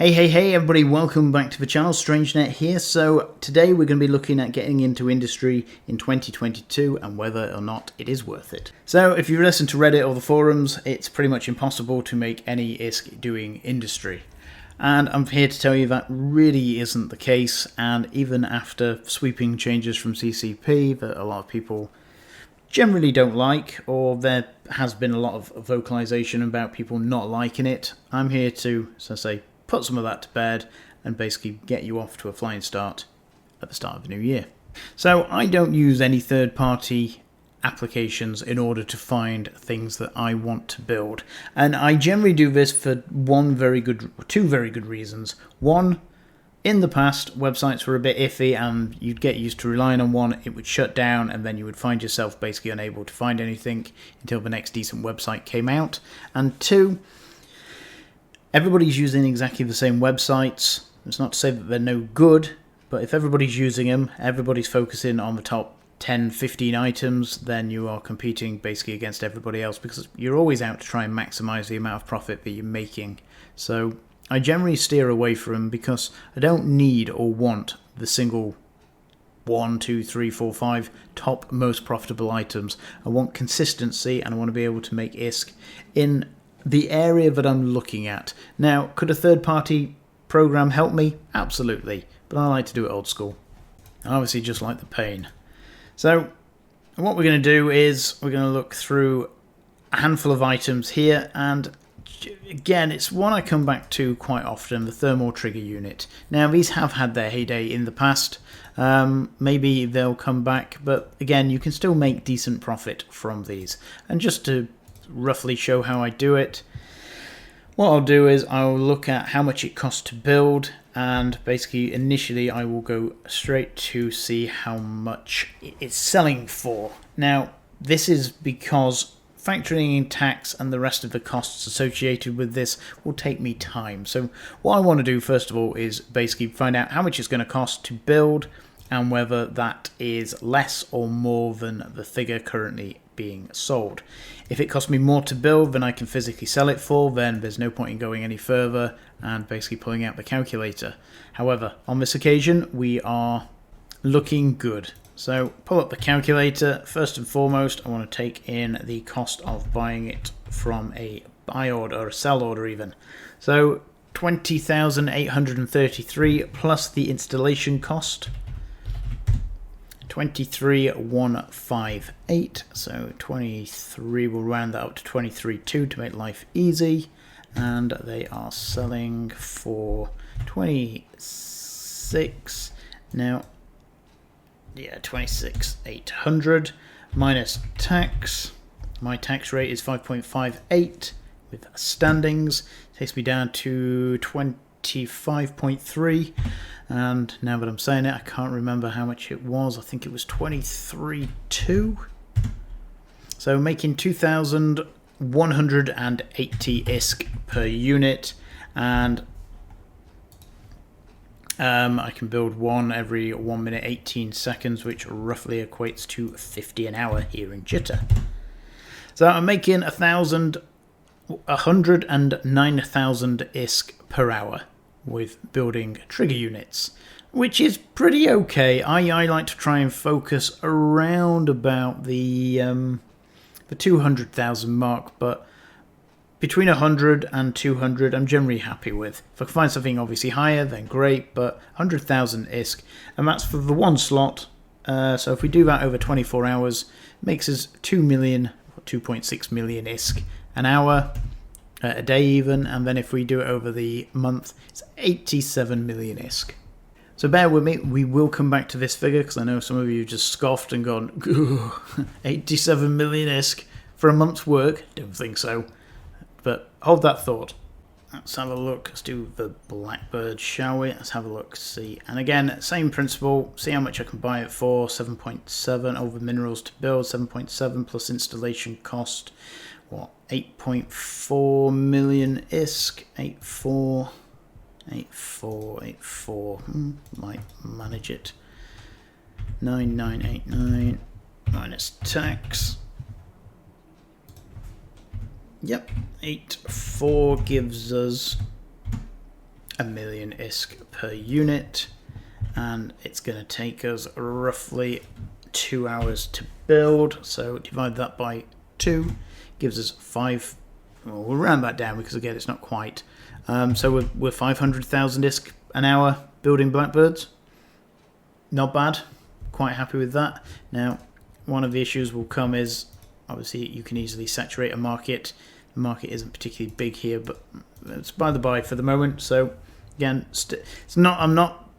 Hey everybody, welcome back to the channel, StrangeNet here. So today we're going to be looking at getting into industry in 2022 and whether or not it is worth it. So if you listen to Reddit or the forums, it's pretty much impossible to make any ISK doing industry. And I'm here to tell you that really isn't the case, and even after sweeping changes from CCP that a lot of people generally don't like, or there has been a lot of vocalization about people not liking it, I'm here to, so say, put some of that to bed and basically get you off to a flying start at the start of the new year. So I don't use any third-party applications in order to find things that I want to build, and I generally do this for two very good reasons. One, in the past, websites were a bit iffy and you'd get used to relying on one, it would shut down, and then you would find yourself basically unable to find anything until the next decent website came out. And two, everybody's using exactly the same websites. It's not to say that they're no good, but if everybody's using them, everybody's focusing on the top 10, 15 items, then you are competing basically against everybody else, because you're always out to try and maximize the amount of profit that you're making. So I generally steer away from them because I don't need or want the single 1, 2, 3, 4, 5 top most profitable items. I want consistency, and I want to be able to make ISK in the area that I'm looking at. Now, could a third-party program help me? Absolutely, but I like to do it old school. I obviously just like the pain. So what we're going to do is we're going to look through a handful of items here, and again, it's one I come back to quite often, the thermal trigger unit. Now, these have had their heyday in the past. Maybe they'll come back, but again, you can still make decent profit from these. And just to roughly show how I do it, what I'll do is I'll look at how much it costs to build, and basically initially I will go straight to see how much it's selling for. Now, this is because factoring in tax and the rest of the costs associated with this will take me time. So what I want to do first of all is basically find out how much it's going to cost to build and whether that is less or more than the figure currently being sold. If it costs me more to build than I can physically sell it for, then there's no point in going any further and basically pulling out the calculator. However, on this occasion, we are looking good. So pull up the calculator. First and foremost, I want to take in the cost of buying it from a buy order or a sell order even. So 20,833 plus the installation cost. 23,158, so 23, we'll round that up to 23.2 to make life easy, and they are selling for 26, now, yeah, 26,800 minus tax. My tax rate is 5.58 with standings, takes me down to 25.3, and now that I'm saying it, I can't remember how much it was. I think it was 23.2. So making 2,180 ISK per unit, and I can build one every 1 minute 18 seconds, which roughly equates to 50 an hour here in Jitter. So I'm making 109,000 ISK per hour with building trigger units, which is pretty okay. I like to try and focus around about the 200,000 mark, but between 100 and 200 I'm generally happy with. If I can find something obviously higher, then great, but 100,000 ISK, and that's for the one slot. So if we do that over 24 hours, it makes us 2 million, 2.6 million ISK an hour, a day even, and then if we do it over the month, it's 87 million ISK. So bear with me, we will come back to this figure, because I know some of you just scoffed and gone, 87 million ISK for a month's work? Don't think so. But hold that thought. Let's have a look. Let's do the Blackbird, shall we? Let's have a look, see. And again, same principle. See how much I can buy it for. 7.7 over minerals to build. 7.7 plus installation cost. What? 8.4 million ISK. 84. Might manage it. 9989 minus tax. Yep, 84 gives us 1 million ISK per unit, and it's going to take us roughly 2 hours to build. So divide that by 2, gives us 5. Well, we'll round that down because again it's not quite. So we're 500,000 ISK an hour building Blackbirds. Not bad. Quite happy with that. Now, one of the issues will come is obviously you can easily saturate a market. The market isn't particularly big here, but it's by the by for the moment. So again, I'm not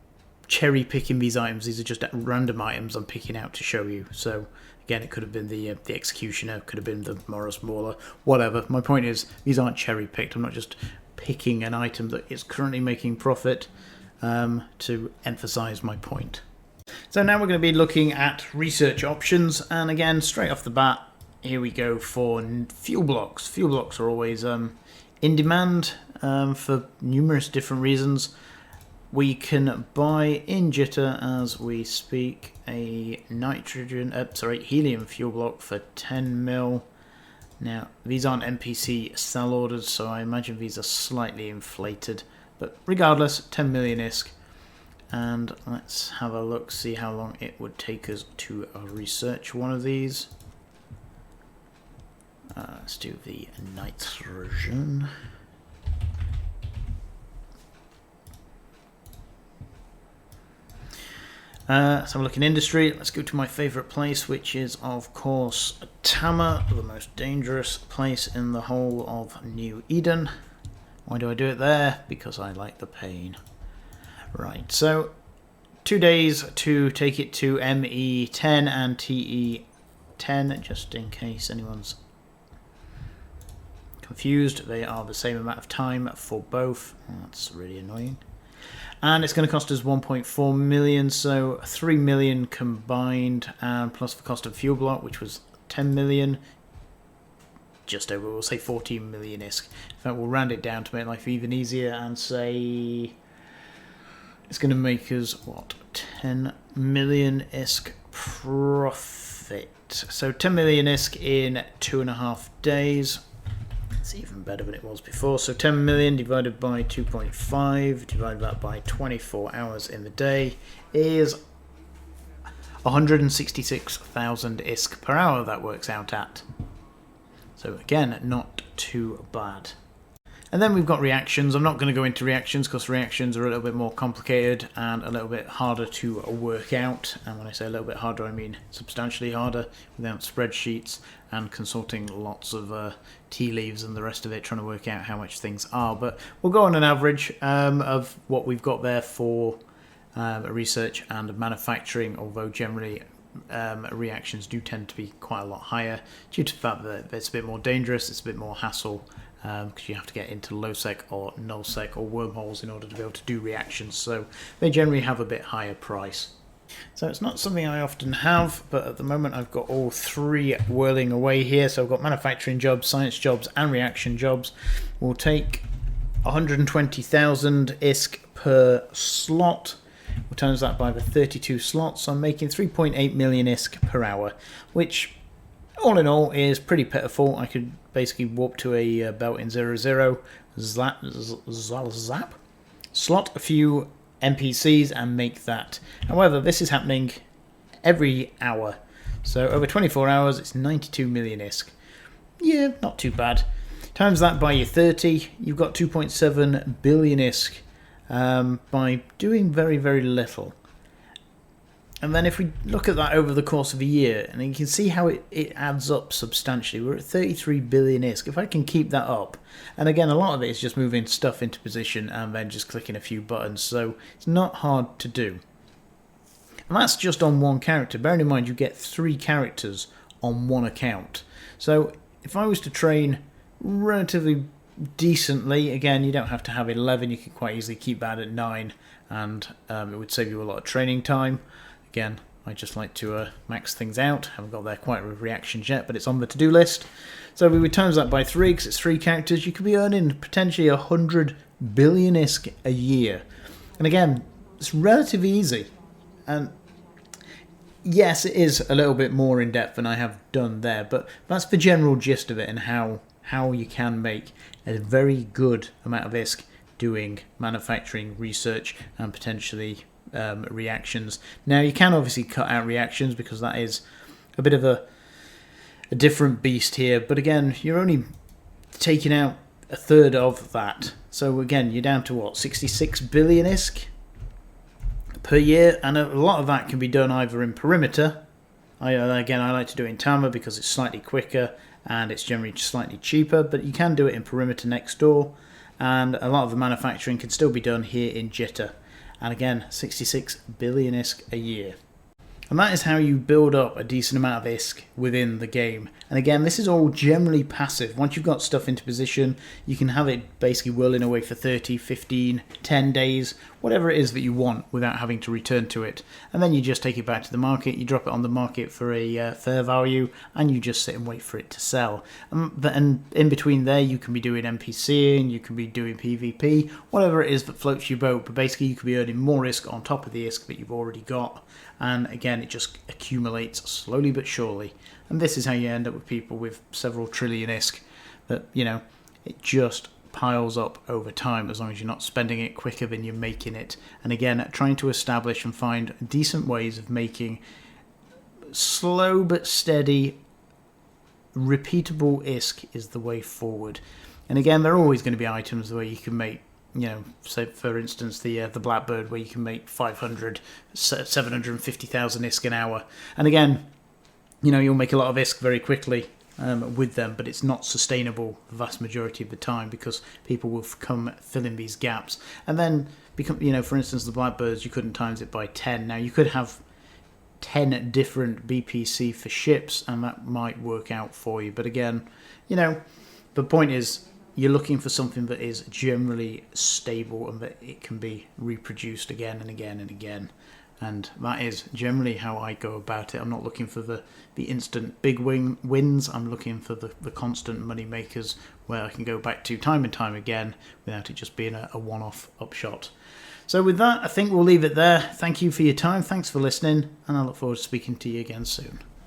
cherry picking these items. These are just random items I'm picking out to show you. So again, it could have been the Executioner, could have been the Morris Mauler, whatever. My point is, these aren't cherry picked. I'm not just picking an item that is currently making profit to emphasize my point. So now we're going to be looking at research options, and again, straight off the bat, here we go for fuel blocks. Fuel blocks are always in demand for numerous different reasons. We can buy in Jitter as we speak a helium fuel block for 10 mil. Now, these aren't NPC sell orders, so I imagine these are slightly inflated, but regardless, 10 million ISK. And let's have a look, see how long it would take us to research one of these. Let's do the nitrogen. Let's have a look in industry. Let's go to my favourite place, which is, of course, Tama, the most dangerous place in the whole of New Eden. Why do I do it there? Because I like the pain. Right, so 2 days to take it to ME10 and TE10, just in case anyone's confused. They are the same amount of time for both. That's really annoying. And it's going to cost us 1.4 million, so 3 million combined, and plus the cost of fuel block, which was 10 million. Just over, we'll say 14 million ISK. In fact, we'll round it down to make life even easier and say it's going to make us, what, 10 million ISK profit. So 10 million ISK in 2.5 days. It's even better than it was before. So 10 million divided by 2.5, divide that by 24 hours in the day, is 166,000 ISK per hour that works out at. So again, not too bad. And then we've got reactions. I'm not going to go into reactions because reactions are a little bit more complicated and a little bit harder to work out. And when I say a little bit harder, I mean substantially harder, without spreadsheets and consulting lots of tea leaves and the rest of it, trying to work out how much things are. But we'll go on an average of what we've got there for research and manufacturing, although generally reactions do tend to be quite a lot higher due to the fact that it's a bit more dangerous, it's a bit more hassle, because you have to get into low sec or null sec or wormholes in order to be able to do reactions, so they generally have a bit higher price. So it's not something I often have, but at the moment I've got all three whirling away here. So I've got manufacturing jobs, science jobs and reaction jobs. We'll take 120,000 ISK per slot. We'll times that by the 32 slots. So I'm making 3.8 million ISK per hour, which all in all is pretty pitiful. I could basically warp to a belt in 0-0, zap, slot a few NPCs and make that. However, this is happening every hour. So over 24 hours, it's 92 million ISK. Yeah, not too bad. Times that by your 30, you've got 2.7 billion ISK by doing very, very little. And then if we look at that over the course of a year, and you can see how it adds up substantially. We're at 33 billion ISK. If I can keep that up, and again, a lot of it is just moving stuff into position and then just clicking a few buttons, so it's not hard to do. And that's just on one character. Bearing in mind, you get 3 characters on one account. So if I was to train relatively decently, again, you don't have to have 11, you can quite easily keep that at 9, and it would save you a lot of training time. Again, I just like to max things out. Haven't got there quite with reactions yet, but it's on the to-do list. So we would times that by 3, because it's 3 characters. You could be earning potentially 100 billion ISK a year. And again, it's relatively easy. And yes, it is a little bit more in-depth than I have done there, but that's the general gist of it and how you can make a very good amount of ISK doing manufacturing research and potentially reactions. Now you can obviously cut out reactions because that is a bit of a different beast here, but again, you're only taking out a third of that. So again, you're down to what, 66 billion ISK per year, and a lot of that can be done either in perimeter. I like to do it in Tama because it's slightly quicker and it's generally slightly cheaper, but you can do it in perimeter next door, and a lot of the manufacturing can still be done here in Jitter. And again, 66 billion ISK a year. And that is how you build up a decent amount of ISK within the game. And again, this is all generally passive. Once you've got stuff into position, you can have it basically whirling away for 30, 15, 10 days, whatever it is that you want without having to return to it. And then you just take it back to the market, you drop it on the market for a fair value, and you just sit and wait for it to sell. And in between there, you can be doing NPCing, you can be doing PvP, whatever it is that floats your boat. But basically, you could be earning more ISK on top of the ISK that you've already got. And again, it just accumulates slowly but surely. And this is how you end up with people with several trillion ISK that, it just piles up over time as long as you're not spending it quicker than you're making it. And again, trying to establish and find decent ways of making slow but steady, repeatable ISK is the way forward. And again, there are always going to be items where you can make, say for instance the Blackbird, where you can make 750,000 ISK an hour, and again, you'll make a lot of ISK very quickly with them, but it's not sustainable the vast majority of the time because people will come fill in these gaps, and then become, for instance the Blackbirds, you couldn't times it by 10. Now you could have 10 different BPC for ships, and that might work out for you, but again, the point is, you're looking for something that is generally stable and that it can be reproduced again and again and again. And that is generally how I go about it. I'm not looking for the instant big wins. I'm looking for the constant money makers where I can go back to time and time again without it just being a one-off upshot. So with that, I think we'll leave it there. Thank you for your time. Thanks for listening. And I look forward to speaking to you again soon.